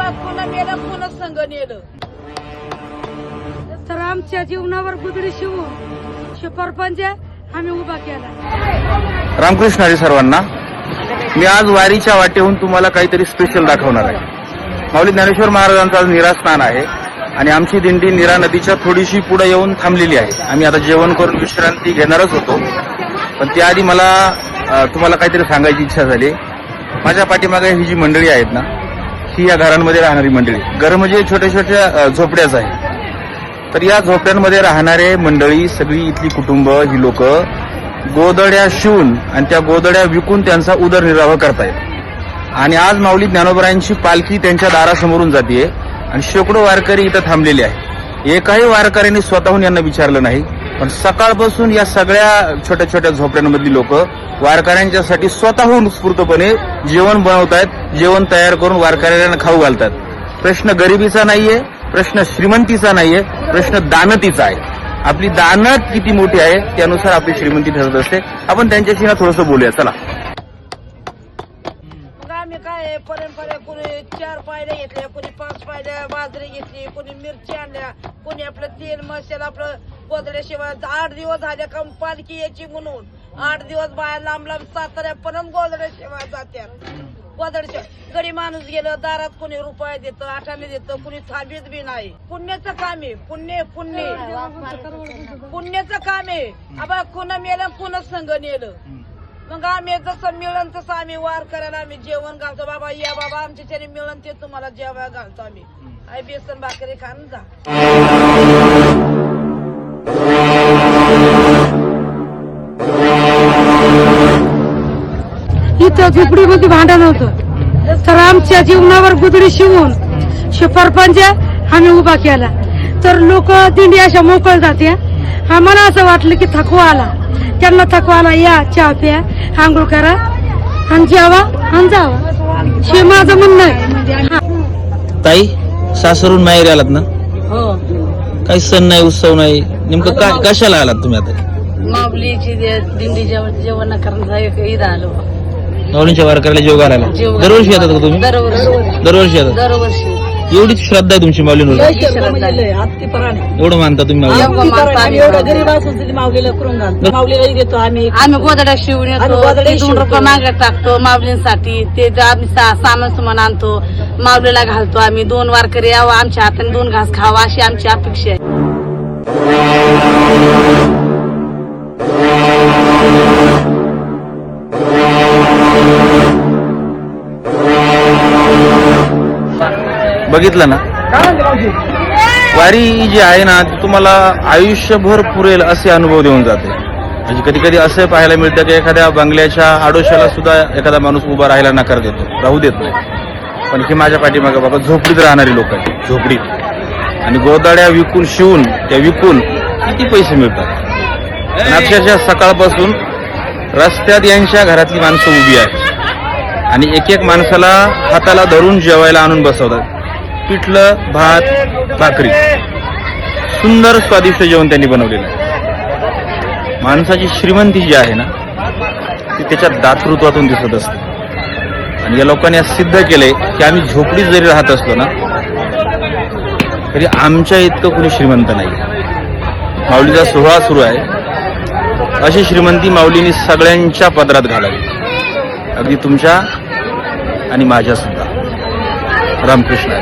आबा पुन्हा मेलं पुन्हा संघ नेलं. तर आमच्या जीवनावर गुदडी शिवून शिपरपंच आम्ही उभा केला. रामकृष्ण हरी सर्वांना. मी आज वारीच्या वाटेहून तुम्हाला काहीतरी स्पेशल दाखवणार आहे. माऊली ज्ञानेश्वर महाराजांचा आज निरास्नान आहे आणि आमची दिंडी नीरा नदीच्या थोडीशी पुढे येऊन थांबलेली आहे. आम्ही आता जेवण करून विश्रांती घेणारच होतो, पण त्याआधी मला तुम्हाला काहीतरी सांगायची इच्छा झाली. माझ्या पाठीमागे ही जी मंडळी आहेत ना, ही या घरांमध्ये राहणारी मंडळी. घर म्हणजे छोट्या छोट्या झोपड्याच आहे. तर या झोपड्यांमध्ये राहणारे मंडळी सगळी इथली कुटुंब ही लोक गोदड्या शिवून आणि त्या गोदड्या विकून त्यांचा उदरनिर्वाह करतायत. आणि आज माऊली ज्ञानोबरायांची पालखी त्यांच्या दारासमोरून जाते आणि शेकडो वारकरी इथं थांबलेले आहेत. एकाही वारकऱ्यांनी स्वतःहून यांना विचारलं नाही, पण सकाळपासून या सगळ्या छोट्या छोट्या झोपड्यांमधली लोक वारकऱ्यांच्यासाठी स्वतःहून उत्स्फूर्तपणे जेवण बनवतायत, जेवण तयार करून वारकऱ्यांना खाऊ घालतात. प्रश्न गरिबीचा नाहीये, प्रश्न श्रीमंतीचा नाहीये, प्रश्न दानतीचा आहे. आपली दानत किती मोठी आहे त्यानुसार आपली श्रीमंती ठरत असते. आपण त्यांच्याशी ना थोडंसं बोलूया, चला. मग आम्ही काय परंपरा, कोणी 4 पायऱ्या घेतल्या, कोणी 5 पायऱ्या बाजरी घेतली, कोणी मिरची आणल्या, कोणी आपलं तेल मसाला आपलं गोदड्याशिवाय 8 दिवस झाले का पालखी यायची म्हणून 8 दिवस बाहेर लांब लांब साताऱ्यापर्यंत गोदड्याशिवाय जात्यात. गोदड्याशिवाय गडी माणूस गेलं दारात कोणी रुपये देतं, आठाने देतं, कोणी थांबीत बी नाही. पुण्याचं काम आहे, पुण्य पुण्य पुण्याचं काम आहे. आबा पुन्हा मेलं पुन्हा संघ नेलं. मग आम्ही जसं मिळन तसं आम्ही वार करायला आम्ही जेवण घालतो. बाबा या बाबा आमच्या तरी मिळन ते तुम्हाला जेवायला घालतो आम्ही. आई बेसन भाकरी खाऊन जा. इथं झोपडीमध्ये भांडण होतं, तर आमच्या जीवनावर गुदडी शिवून शिपरपंच आम्ही उभा केला. तर लोक दिंडी अशा मोकळ जाते. आम्हाला असं वाटलं की थकवा आला, त्यांना थकवा आला, या चहा प्या, आंघोळ करा आणि जेवा आणि जावा, हे माझं म्हणणं आहे. ताई, सासरून माहेरी आलात ना? हो, काही सण नाही, उत्सव नाही, नेमकं काय कशाला आलात तुम्ही आता? माऊलीची दिंडी जेवण करण्याचा इथं आलो. माऊलींच्या वारकऱ्याला जेव घालायला दरवर्षी येतात का तुम्ही? दरवर्षी येतात. दरवर्षी एवढीच श्रद्धा आहे तुमची माऊलींवर? एवढं मानता तुम्ही माऊली? आम्ही गोदड्या शिवून येतो, 2 रुपये मागे टाकतो माऊलींसाठी. ते आम्ही सामान सुमान आणतो, माऊलीला घालतो. आम्ही 2 वारकरी यावं, आमच्या हाताने 2 घास खावा अशी आमची अपेक्षा आहे. बघितलं ना, वारी जी आहे ना ती तुम्हाला आयुष्यभर पुरेल असे अनुभव देऊन जाते. म्हणजे कधी कधी असं पाहायला मिळतं की एखाद्या बंगल्याच्या आडोशाला सुद्धा एखादा माणूस उभा राहायला नकार देतो, राहू देत नाही. पण हे माझ्या पाठीमागे बाबा झोपडीत राहणारी लोक आहेत, झोपडीत. आणि गोदाड्या विकून शिवून त्या विकून किती पैसे मिळतात. आणि अक्षरशः सकाळपासून रस्त्यात यांच्या घरातली माणसं उभी आहेत आणि एक एक माणसाला हाताला धरून जेवायला आणून बसवतात. पिठलं, भात, भाकरी, सुंदर स्वादिष्ट जेवण त्यांनी बनवलेलं आहे. माणसाची श्रीमंती जी आहे ना ती त्याच्या दातृत्वातून दिसत असते. आणि या लोकांनी आज सिद्ध केलंय की आम्ही झोपडीत जरी राहत असलो ना तरी आमच्या इतकं कोणी श्रीमंत नाही. माऊलीचा सोहळा सुरू आहे, अशी श्रीमंती माऊलींनी सगळ्यांच्या पदरात घालावी, अगदी तुमच्या आणि माझ्या सुद्धा. रामकृष्ण.